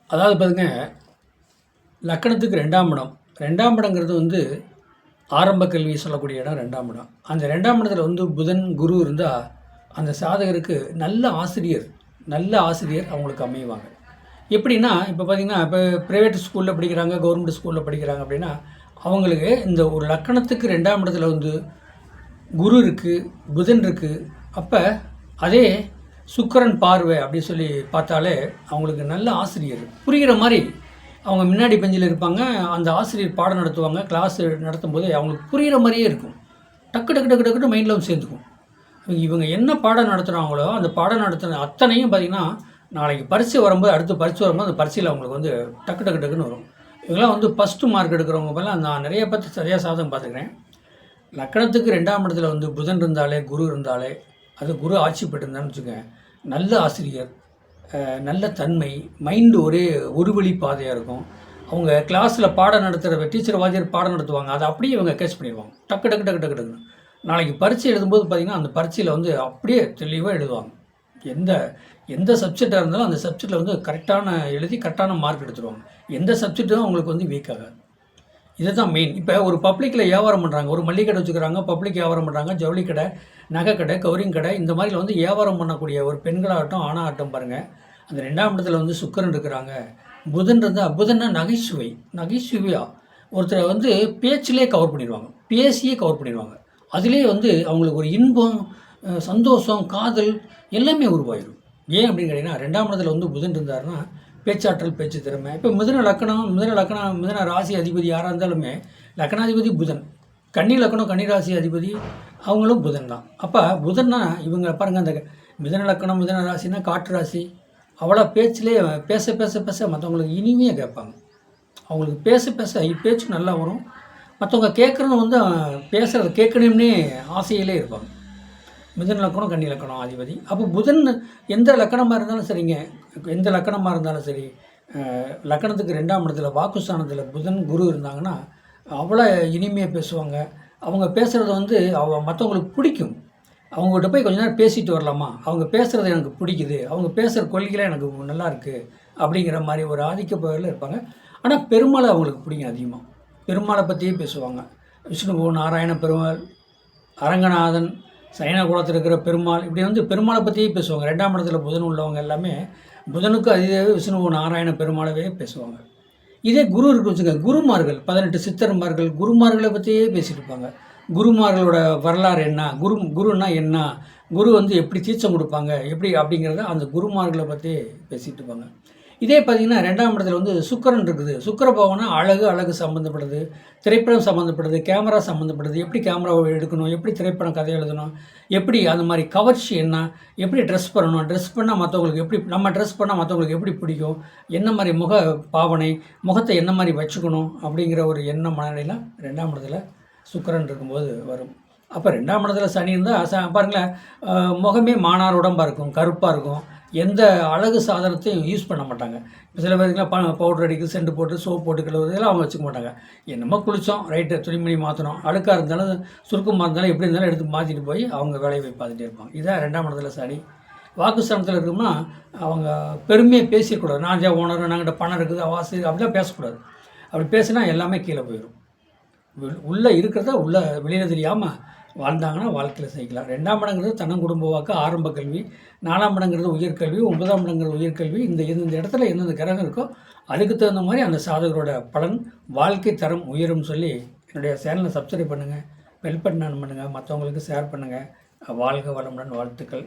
அதாவது பாருங்க, லக்கணத்துக்கு 2ஆம் இடம். 2ஆம் இடங்கிறது வந்து ஆரம்ப கல்வி சொல்லக்கூடிய இடம் 2ஆம் இடம். அந்த 2ஆம் இடத்துல வந்து புதன், குரு இருந்தால் அந்த சாதகருக்கு நல்ல ஆசிரியர் அவங்களுக்கு அமைவாங்க. எப்படின்னா, இப்போ பார்த்தீங்கன்னா, இப்போ பிரைவேட் ஸ்கூலில் படிக்கிறாங்க, கவர்மெண்ட் ஸ்கூலில் படிக்கிறாங்க அப்படின்னா, அவங்களுக்கு இந்த ஒரு லக்கணத்துக்கு 2ஆம் இடத்துல வந்து குரு இருக்குது, புதன் இருக்குது. அப்போ அதே சுக்கிரன் பார்வை அப்படி சொல்லி பார்த்தாலே அவங்களுக்கு நல்ல ஆசிரியர் புரிகிற மாதிரி அவங்க முன்னாடி பெஞ்சில் இருப்பாங்க. அந்த ஆசிரியர் பாடம் நடத்துவாங்க. கிளாஸ் நடத்தும் போது அவங்களுக்கு புரிகிற மாதிரியே இருக்கும். டக்கு டக்கு டக்கு டக்குன்னு மைண்டில் வந்து சேர்ந்துக்கும். இவங்க என்ன பாடம் நடத்துகிறாங்களோ அந்த பாடம் நடத்துன அத்தனையும் பார்த்திங்கன்னா நாளைக்கு பரீட்சை வரும்போது, அடுத்து பரீட்சை வரும்போது அந்த பரீட்சையில் அவங்களுக்கு வந்து டக்கு டக்கு டக்குன்னு வரும். இவங்களாம் வந்து ஃபஸ்ட்டு மார்க் எடுக்கிறவங்க போலாம் நான் நிறைய பற்றி சரியாக சாதகம் பார்த்துக்கிறேன். லக்கணத்துக்கு 2ஆம் இடத்துல வந்து புதன் இருந்தாலே, குரு இருந்தாலே, அது குரு ஆட்சி பெற்றிருந்தான்னு வச்சுக்கோங்க, நல்ல ஆசிரியர், நல்ல தன்மை, மைண்டு ஒரே ஒரு வழி பாதையாக இருக்கும். அவங்க கிளாஸில் பாடம் நடத்துகிற டீச்சர் வாத்தியார் பாடம் நடத்துவாங்க, அதை அப்படியே இவங்க கேட்ச் பண்ணிடுவாங்க. டக்கு டக்கு டக்கு டக்கு டக்குன்னு நாளைக்கு பரீட்சை எழுதும்போது பார்த்திங்கன்னா அந்த பரீட்சையில் வந்து அப்படியே தெளிவாக எழுதுவாங்க. எந்த சப்ஜெக்டாக இருந்தாலும் அந்த சப்ஜெக்டில் வந்து கரெக்டான எழுதி கரெக்டான மார்க் எடுத்துருவாங்க. எந்த சப்ஜெக்ட்டும் அவங்களுக்கு வந்து வீக் ஆகாது. இதுதான் மெயின். இப்போ ஒரு பப்ளிக்கில் வியாபாரம் பண்ணுறாங்க, ஒரு மல்லிகை கடை வச்சுக்கிறாங்க, பப்ளிக் வியாபாரம் பண்ணுறாங்க, ஜவுளி கடை, நகை கடை, கவரிங் கடை, இந்த மாதிரில வந்து வியாபாரம் பண்ணக்கூடிய ஒரு பெண்களாகட்டும் ஆணாகட்டும் பாருங்கள், அந்த 2ஆம் இடத்துல வந்து சுக்கிரன் இருக்கிறாங்க. புதன் இருந்தால், புதன்னா நகைச்சுவையாக ஒருத்தரை வந்து பேச்சிலே கவர் பண்ணிடுவாங்க, பேசியே கவர் பண்ணிடுவாங்க. அதிலே வந்து அவங்களுக்கு ஒரு இன்பம், சந்தோஷம், காதல் எல்லாமே உருவாயிடும். ஏன் அப்படின்னு கேட்டிங்கன்னா, 2ஆம் இடத்துல வந்து புதன் இருந்தாருன்னா பேச்சாற்றல், பேச்சு திறமை. இப்போ மிதுன ராசி அதிபதி யாராக இருந்தாலுமே லக்கணாதிபதி புதன், கன்னி லக்கணம் கன்னி ராசி அதிபதி அவங்களும் புதன் தான். அப்போ புதன்னா இவங்க பாருங்கள், அந்த மிதுன லக்கணம் மிதுன ராசினா காற்று ராசி. அவ்வளோ பேச்சிலே பேச பேச பேச மற்றவங்களுக்கு இனிமையாக கேட்பாங்க. அவங்களுக்கு பேச பேச பேச்சு நல்லா வரும். மற்றவங்க கேட்குறது வந்து பேசுகிறது கேட்கணும்னே ஆசையிலே இருப்பாங்க. மிதுன லக்கணம் கன்னி லக்கணம் அதிபதி. அப்போ புதன் எந்த லக்கணமாக இருந்தாலும் சரிங்க, எந்த லக்கணமாக இருந்தாலும் சரி, லக்கணத்துக்கு 2ஆம் இடத்துல வாக்குஸ்தானத்தில் புதன் குரு இருந்தாங்கன்னா அவ்வளோ இனிமையாக பேசுவாங்க. அவங்க பேசுகிறது வந்து மற்றவங்களுக்கு பிடிக்கும். அவங்ககிட்ட போய் கொஞ்ச நேரம் பேசிட்டு வரலாமா, அவங்க பேசுகிறது எனக்கு பிடிக்குது, அவங்க பேசுகிற கொள்கைலாம் எனக்கு நல்லா இருக்குது அப்படிங்கிற மாதிரி ஒரு ஆதிக்க பகுதியில் இருப்பாங்க. ஆனால் பெருமாளை அவங்களுக்கு பிடிக்கும் அதிகமாக. பெருமாளை பற்றியே பேசுவாங்க. விஷ்ணுவு, நாராயண பெருமாள், அரங்கநாதன், சைன குலத்தில் இருக்கிற பெருமாள், இப்படி வந்து பெருமாளை பற்றியே பேசுவாங்க. 2ஆம் இடத்துல புதன் உள்ளவங்க எல்லாமே புதனுக்கு அதிகவே விஷ்ணுவு, நாராயண பெருமாளவே பேசுவாங்க. இதே குரு இருக்கு வச்சுக்கோங்க, குருமார்கள் 18 சித்தர்மார்கள் குருமார்களை பற்றியே பேசிகிட்டு இருப்பாங்க. குருமார்களோட வரலாறு என்ன, குருன்னா என்ன, குரு வந்து எப்படி தீட்சம் கொடுப்பாங்க, எப்படி அப்படிங்கிறத அந்த குருமார்களை பற்றி பேசிகிட்டு இருப்பாங்க. இதே பார்த்திங்கன்னா 2ஆம் இடத்துல வந்து சுக்கிரன் இருக்குது. சுக்கிர பவனா அழகு சம்மந்தப்படுது, திரைப்படம் சம்மந்தப்படுது, கேமரா சம்மந்தப்படுது. எப்படி கேமராவை எடுக்கணும், எப்படி திரைப்படம் கதை எழுதணும், எப்படி அந்த மாதிரி கவர்ச்சி என்ன, எப்படி ட்ரெஸ் பண்ணணும், ட்ரெஸ் பண்ணால் மற்றவங்களுக்கு எப்படி, நம்ம ட்ரெஸ் பண்ணால் மற்றவங்களுக்கு எப்படி பிடிக்கும், என்ன மாதிரி முக பாவனை, முகத்தை என்ன மாதிரி வச்சுக்கணும் அப்படிங்கிற ஒரு எண்ணம் மனநிலையில் 2ஆம் இடத்துல சுக்கிரன் இருக்கும்போது வரும். அப்போ 2ஆம் இடத்துல சனி இருந்தால் பாருங்களேன், முகமே மானார் உடம்பாக இருக்கும், கருப்பாக இருக்கும். எந்த அழகு சாதனத்தையும் யூஸ் பண்ண மாட்டாங்க. இப்போ சில பேருக்குலாம் பவுடர் அடிக்கு, சென்ட் போட்டு, சோப் போட்டு கழுவுறது இதெல்லாம் அவங்க வச்சுக்க மாட்டாங்க. என்னமோ குளித்தோம், ரைட்டு, துணிமணி மாற்றணும், அழுக்காக இருந்தாலும் சுருக்கமாக இருந்தாலும் எப்படி இருந்தாலும் எடுத்து மாற்றிட்டு போய் அவங்க வேலையை போய் பார்த்துட்டே இருப்பாங்க. இதான் 2ஆம் இடத்துல சனி. வாக்குஸ்தானத்தில் இருக்கோம்னா அவங்க பெருமையாக பேசிடக்கூடாது. நான் ஓனர், நாங்கிட்ட பணம் இருக்குது, அவாசி, அப்படிலாம் பேசக்கூடாது. அப்படி பேசினா எல்லாமே கீழே போயிடும். உள்ளே இருக்கிறத வெளியில் தெரியாமல் வாழ்ந்தாங்கன்னா வாழ்க்கையில் செய்யலாம். 2ஆம் இடங்கிறது தனம் குடும்ப வாக்கு, ஆரம்ப கல்வி. 4ஆம் இடங்கிறது உயர்கல்வி, 9ஆம் இடங்கிறது உயர்கல்வி. இந்த இடத்துல எந்தெந்த கிரகம் இருக்கோ அதுக்கு தகுந்த மாதிரி அந்த சாதகரோட பலன், வாழ்க்கை தரம் உயரும்னு சொல்லி என்னுடைய சேனலை சப்ஸ்கிரைப் பண்ணுங்கள், பெல் பட்டன் ஆன் பண்ணுங்கள், மற்றவங்களுக்கு ஷேர் பண்ணுங்கள். வாழ்க வளமுடன், வாழ்த்துக்கள்.